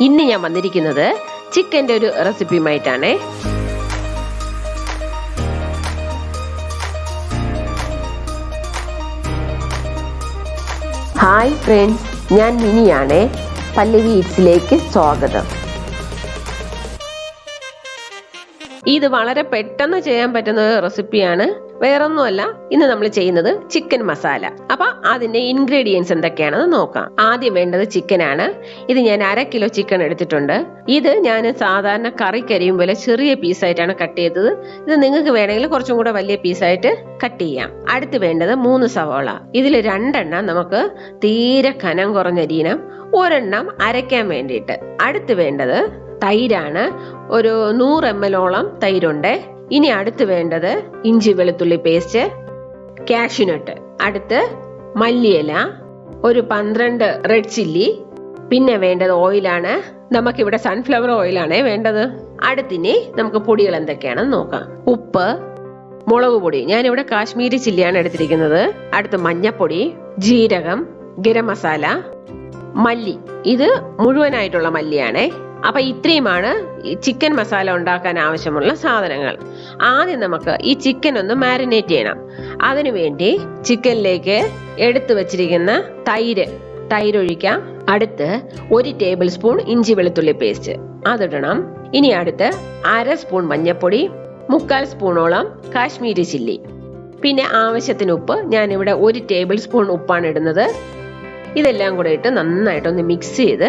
ഇന്ന് ഞാൻ വന്നിരിക്കുന്നത് ചിക്കൻ്റെ ഒരു റെസിപ്പിയുമായിട്ടാണ്. ഹായ് ഫ്രണ്ട്സ്, ഞാൻ മിനിയാണ്. പല്ലവി ഈറ്റ്സിലേക്ക് സ്വാഗതം. ഇത് വളരെ പെട്ടെന്ന് ചെയ്യാൻ പറ്റുന്ന റെസിപ്പിയാണ്. വേറൊന്നുമല്ല, ഇന്ന് നമ്മൾ ചെയ്യുന്നത് ചിക്കൻ മസാല. അപ്പൊ അതിന്റെ ഇൻഗ്രീഡിയൻസ് എന്തൊക്കെയാണെന്ന് നോക്കാം. ആദ്യം വേണ്ടത് ചിക്കനാണ്. ഇത് ഞാൻ 1/2 കിലോ ചിക്കൻ എടുത്തിട്ടുണ്ട്. ഇത് ഞാൻ സാധാരണ കറിക്കരിയും പോലെ ചെറിയ പീസായിട്ടാണ് കട്ട് ചെയ്തത്. ഇത് നിങ്ങൾക്ക് വേണമെങ്കിൽ കുറച്ചും കൂടെ വലിയ പീസായിട്ട് കട്ട് ചെയ്യാം. അടുത്ത് വേണ്ടത് 3 സവോള. ഇതിൽ 2 എണ്ണം നമുക്ക് തീരെ കനം കുറഞ്ഞരിയണം, 1 എണ്ണം അരയ്ക്കാൻ വേണ്ടിയിട്ട്. അടുത്ത് വേണ്ടത് തൈരാണ്. ഒരു 100 ml തൈരുണ്ട്. ഇനി അടുത്ത് വേണ്ടത് ഇഞ്ചി വെളുത്തുള്ളി പേസ്റ്റ്, കാഷ്യൂ നട്ട്, അടുത്ത് മല്ലിയില, ഒരു 12 റെഡ് ചില്ലി. പിന്നെ വേണ്ടത് ഓയിലാണ്. നമുക്കിവിടെ സൺഫ്ലവർ ഓയിലാണ് വേണ്ടത്. അടുത്തിനി നമുക്ക് പൊടികൾ എന്തൊക്കെയാണെന്ന് നോക്കാം. ഉപ്പ്, മുളക് പൊടി, ഞാനിവിടെ കാശ്മീരി ചില്ലിയാണ് എടുത്തിരിക്കുന്നത്. അടുത്ത് മഞ്ഞപ്പൊടി, ജീരകം, ഗരം മസാല, മല്ലി. ഇത് മുഴുവനായിട്ടുള്ള മല്ലിയാണേ. അപ്പൊ ഇത്രയുമാണ് ചിക്കൻ മസാല ഉണ്ടാക്കാൻ ആവശ്യമുള്ള സാധനങ്ങൾ. ആദ്യം നമുക്ക് ഈ ചിക്കൻ ഒന്ന് മാരിനേറ്റ് ചെയ്യണം. അതിനുവേണ്ടി ചിക്കനിലേക്ക് എടുത്തു വെച്ചിരിക്കുന്ന തൈര് ഒഴിക്കാം. അടുത്ത് 1 ടേബിൾ സ്പൂൺ ഇഞ്ചി വെളുത്തുള്ളി പേസ്റ്റ് അതിടണം. ഇനി അടുത്ത് 1/2 സ്പൂൺ മഞ്ഞൾപ്പൊടി, 1/4 സ്പൂണോളം കാശ്മീരി ചില്ലി, പിന്നെ ആവശ്യത്തിന് ഉപ്പ്. ഞാനിവിടെ 1 ടേബിൾ സ്പൂൺ ഉപ്പാണ് ഇടുന്നത്. ഇതെല്ലാം കൂടെ ഇട്ട് നന്നായിട്ടൊന്ന് മിക്സ് ചെയ്ത്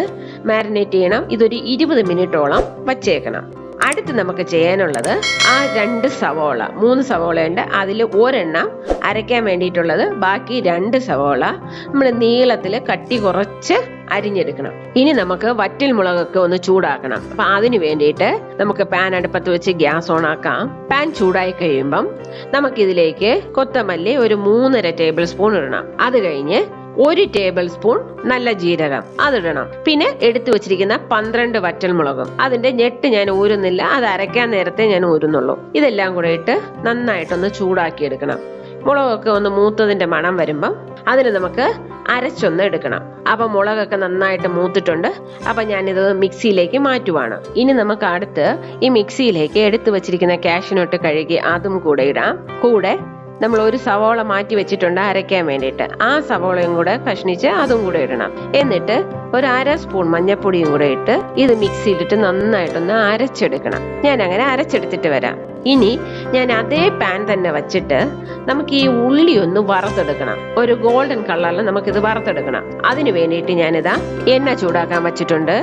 മാരിനേറ്റ് ചെയ്യണം. ഇതൊരു 20 മിനിറ്റോളം വച്ചേക്കണം. അടുത്ത് നമുക്ക് ചെയ്യാനുള്ളത് ആ 2 സവോള, 3 സവോളയുണ്ട്. അതിൽ 1 എണ്ണം അരയ്ക്കാൻ വേണ്ടിയിട്ടുള്ളത്. ബാക്കി 2 സവോള നമ്മൾ നീളത്തിൽ കട്ടി കുറച്ച് അരിഞ്ഞെടുക്കണം. ഇനി നമുക്ക് വറ്റൽ മുളകൊക്കെ ഒന്ന് ചൂടാക്കണം. അപ്പൊ അതിന് വേണ്ടിയിട്ട് നമുക്ക് പാൻ അടുപ്പത്ത് വെച്ച് ഗ്യാസ് ഓൺ ആക്കാം. പാൻ ചൂടായി കഴിയുമ്പം നമുക്കിതിലേക്ക് കൊത്തമല്ലി ഒരു 3.5 ടേബിൾ സ്പൂൺ ഇടണം. അത് കഴിഞ്ഞ് 1 ടേബിൾ സ്പൂൺ നല്ല ജീരകം അതിടണം. പിന്നെ എടുത്തു വെച്ചിരിക്കുന്ന 12 വറ്റൽമുളകും. അതിന്റെ ഞെട്ട് ഞാൻ ഊരുന്നില്ല, അത് അരയ്ക്കാൻ നേരത്തെ ഞാൻ ഊരുന്നുള്ളൂ. ഇതെല്ലാം കൂടെ ഇട്ട് നന്നായിട്ടൊന്ന് ചൂടാക്കി എടുക്കണം. മുളകൊക്കെ ഒന്ന് മൂത്തതിന്റെ മണം വരുമ്പം അതിന് നമുക്ക് അരച്ചൊന്ന് എടുക്കണം. അപ്പൊ മുളകൊക്കെ നന്നായിട്ട് മൂത്തിട്ടുണ്ട്. അപ്പൊ ഞാനിത് മിക്സിയിലേക്ക് മാറ്റുവാണ്. ഇനി നമുക്ക് അടുത്ത് ഈ മിക്സിയിലേക്ക് എടുത്തു വെച്ചിരിക്കുന്ന കാഷ്യൂ നട്ട് കഴുകി അതും കൂടെ ഇടാം. കൂടെ നമ്മൾ 1 സവോള മാറ്റി വെച്ചിട്ടുണ്ട് അരയ്ക്കാൻ വേണ്ടിയിട്ട്. ആ സവോളയും കൂടെ കഷ്ണിച്ച് അതും കൂടെ ഇടണം. എന്നിട്ട് ഒരു 1/2 സ്പൂൺ മഞ്ഞൾപ്പൊടിയും കൂടെ ഇട്ട് ഇത് മിക്സിയിലിട്ട് നന്നായിട്ടൊന്ന് അരച്ചെടുക്കണം. ഞാൻ അങ്ങനെ അരച്ചെടുത്തിട്ട് വരാം. ഇനി ഞാൻ അതേ പാൻ തന്നെ വച്ചിട്ട് നമുക്ക് ഈ ഉള്ളി ഒന്ന് വറുത്തെടുക്കണം. ഒരു ഗോൾഡൻ കളറിൽ നമുക്കിത് വറുത്തെടുക്കണം. അതിന് വേണ്ടിയിട്ട് ഞാനിതാ എണ്ണ ചൂടാക്കാൻ വച്ചിട്ടുണ്ട്.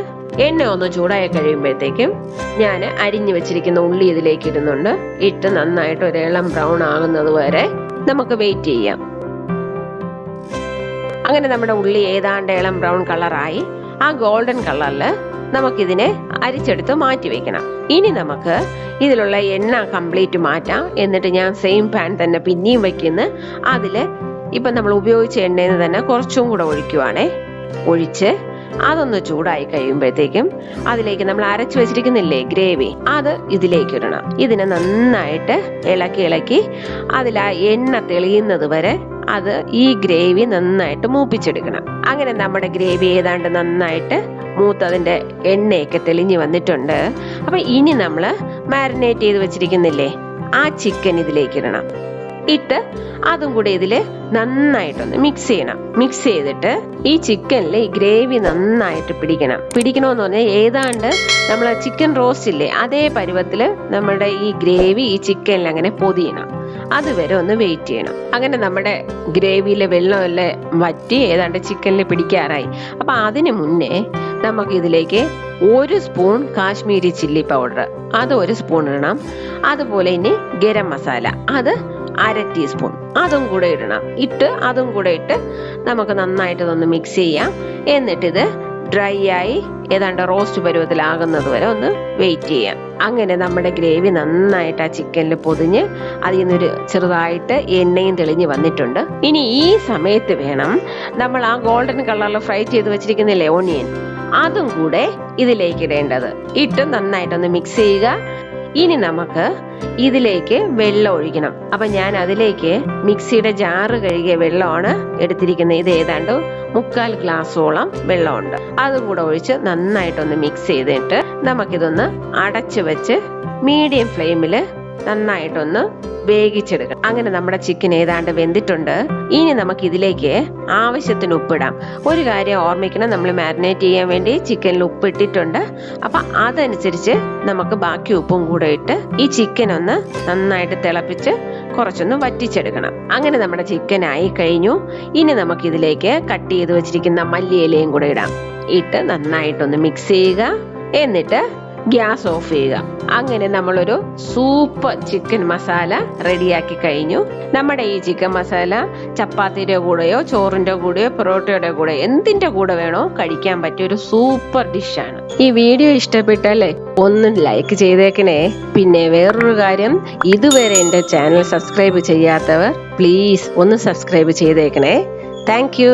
എണ്ണ ഒന്ന് ചൂടായി കഴിയുമ്പോഴത്തേക്കും ഞാൻ അരിഞ്ഞു വെച്ചിരിക്കുന്ന ഉള്ളി ഇതിലേക്ക് ഇടുന്നുണ്ട്. ഇട്ട് നന്നായിട്ട് ഒരു ഇളം ബ്രൗൺ ആകുന്നത് വരെ നമുക്ക് വെയിറ്റ് ചെയ്യാം. അങ്ങനെ നമ്മുടെ ഉള്ളി ഏതാണ്ട് ഇളം ബ്രൗൺ കളറായി. ആ ഗോൾഡൻ കളറിൽ നമുക്കിതിനെ അരിച്ചെടുത്ത് മാറ്റി വെക്കണം. ഇനി നമുക്ക് ഇതിലുള്ള എണ്ണ കംപ്ലീറ്റ് മാറ്റാം. എന്നിട്ട് ഞാൻ സെയിം പാൻ തന്നെ പിന്നെയും വയ്ക്കുന്നു. അതില് ഇപ്പൊ നമ്മൾ ഉപയോഗിച്ച എണ്ണയിൽ നിന്ന് തന്നെ കുറച്ചും കൂടെ ഒഴിക്കുവാണേ. ഒഴിച്ച് അതൊന്ന് ചൂടായി കഴിയുമ്പോഴത്തേക്കും അതിലേക്ക് നമ്മൾ അരച്ചു വെച്ചിരിക്കുന്നില്ലേ ഗ്രേവി, അത് ഇതിലേക്ക് ഇടണം. ഇതിനെ നന്നായിട്ട് ഇളക്കി അതിൽ ആ എണ്ണ തെളിയുന്നത് വരെ അത് ഈ ഗ്രേവി നന്നായിട്ട് മൂപ്പിച്ചെടുക്കണം. അങ്ങനെ നമ്മുടെ ഗ്രേവി ഏതാണ്ട് നന്നായിട്ട് മൂത്തതിന്റെ എണ്ണയൊക്കെ തെളിഞ്ഞു വന്നിട്ടുണ്ട്. അപ്പൊ ഇനി നമ്മൾ മാരിനേറ്റ് ചെയ്ത് വെച്ചിരിക്കുന്നില്ലേ ആ ചിക്കൻ ഇതിലേക്ക് ഇടണം. ഇട്ട് അതും കൂടെ ഇതില് നന്നായിട്ടൊന്ന് മിക്സ് ചെയ്യണം. മിക്സ് ചെയ്തിട്ട് ഈ ചിക്കനിൽ ഈ ഗ്രേവി നന്നായിട്ട് പിടിക്കണമെന്ന് പറഞ്ഞാൽ ഏതാണ്ട് നമ്മളെ ചിക്കൻ റോസ്റ്റ് ഇല്ലേ അതേ പരുവത്തില് നമ്മുടെ ഈ ഗ്രേവി ഈ ചിക്കനിൽ അങ്ങനെ പൊതിയണം. അതുവരെ ഒന്ന് വെയിറ്റ് ചെയ്യണം. അങ്ങനെ നമ്മുടെ ഗ്രേവിയിലെ വെള്ളമെല്ലാം വറ്റി ഏതാണ്ട് ചിക്കനിൽ പിടിക്കാറായി. അപ്പൊ അതിന് മുന്നേ നമുക്ക് ഇതിലേക്ക് 1 സ്പൂൺ കാശ്മീരി ചില്ലി പൗഡർ അത് 1 സ്പൂൺ ഇടണം. അതുപോലെ ഇനി ഗരം മസാല അത് 1/2 ടീസ്പൂൺ അതും കൂടെ ഇടണം. അതും കൂടെ ഇട്ട് നമുക്ക് നന്നായിട്ട് ഇതൊന്ന് മിക്സ് ചെയ്യാം. എന്നിട്ടിത് ഡ്രൈ ആയി ഏതാണ്ട് റോസ്റ്റ് പരുവത്തിലാകുന്നത് വരെ ഒന്ന് വെയിറ്റ് ചെയ്യാം. അങ്ങനെ നമ്മുടെ ഗ്രേവി നന്നായിട്ട് ആ ചിക്കനിൽ പൊതിഞ്ഞ് അതിൽ നിന്നൊരു ചെറുതായിട്ട് എണ്ണയും തെളിഞ്ഞ് വന്നിട്ടുണ്ട്. ഇനി ഈ സമയത്ത് വേണം നമ്മൾ ആ ഗോൾഡൻ കളറിൽ ഫ്രൈ ചെയ്ത് വെച്ചിരിക്കുന്നില്ലേ ഓണിയൻ, അതും കൂടെ ഇതിലേക്ക് ഇടേണ്ടത്. ഇട്ട് നന്നായിട്ടൊന്ന് മിക്സ് ചെയ്യുക. ഇനി നമുക്ക് ഇതിലേക്ക് വെള്ളം ഒഴിക്കണം. അപ്പൊ ഞാൻ അതിലേക്ക് മിക്സിയുടെ ജാറ് കഴുകിയ വെള്ളമാണ് എടുത്തിരിക്കുന്നത്. ഇത് ഏതാണ്ട് 3/4 ഗ്ലാസോളം വെള്ളമുണ്ട്. അതും കൂടെ ഒഴിച്ച് നന്നായിട്ടൊന്ന് മിക്സ് ചെയ്തിട്ട് നമുക്കിതൊന്ന് അടച്ചു വെച്ച് മീഡിയം ഫ്ലെയിമിൽ നന്നായിട്ടൊന്ന് വേവിച്ചെടുക്കണം. അങ്ങനെ നമ്മുടെ ചിക്കൻ ഏതാണ്ട് വെന്തിട്ടുണ്ട്. ഇനി നമുക്ക് ഇതിലേക്ക് ആവശ്യത്തിന് ഉപ്പിടാം. ഒരു കാര്യം ഓർമ്മിക്കണം, നമ്മൾ മാരിനേറ്റ് ചെയ്യാൻ വേണ്ടി ചിക്കനിൽ ഉപ്പ് ഇട്ടിട്ടുണ്ട്. അപ്പൊ അതനുസരിച്ച് നമുക്ക് ബാക്കി ഉപ്പും കൂടെ ഇട്ട് ഈ ചിക്കൻ ഒന്ന് നന്നായിട്ട് തിളപ്പിച്ച് കുറച്ചൊന്ന് വറ്റിച്ചെടുക്കണം. അങ്ങനെ നമ്മുടെ ചിക്കൻ ആയി കഴിഞ്ഞു. ഇനി നമുക്ക് ഇതിലേക്ക് കട്ട് ചെയ്ത് വെച്ചിരിക്കുന്ന മല്ലിയിലയും കൂടെ ഇടാം. ഇട്ട് നന്നായിട്ടൊന്ന് മിക്സ് ചെയ്യുക. എന്നിട്ട് ഗ്യാസ് ഓഫ് ചെയ്യുക. അങ്ങനെ നമ്മളൊരു സൂപ്പർ ചിക്കൻ മസാല റെഡിയാക്കി കഴിഞ്ഞു. നമ്മുടെ ഈ ചിക്കൻ മസാല ചപ്പാത്തിയുടെ കൂടെയോ ചോറിന്റെ കൂടെയോ പൊറോട്ടയുടെ കൂടെ എന്തിന്റെ കൂടെ വേണോ കഴിക്കാൻ പറ്റിയ ഒരു സൂപ്പർ ഡിഷാണ്. ഈ വീഡിയോ ഇഷ്ടപ്പെട്ടല്ലേ ഒന്ന് ലൈക്ക് ചെയ്തേക്കണേ. പിന്നെ വേറൊരു കാര്യം, ഇതുവരെ എൻ്റെ ചാനൽ സബ്സ്ക്രൈബ് ചെയ്യാത്തവർ പ്ലീസ് ഒന്ന് സബ്സ്ക്രൈബ് ചെയ്തേക്കണേ. Thank you.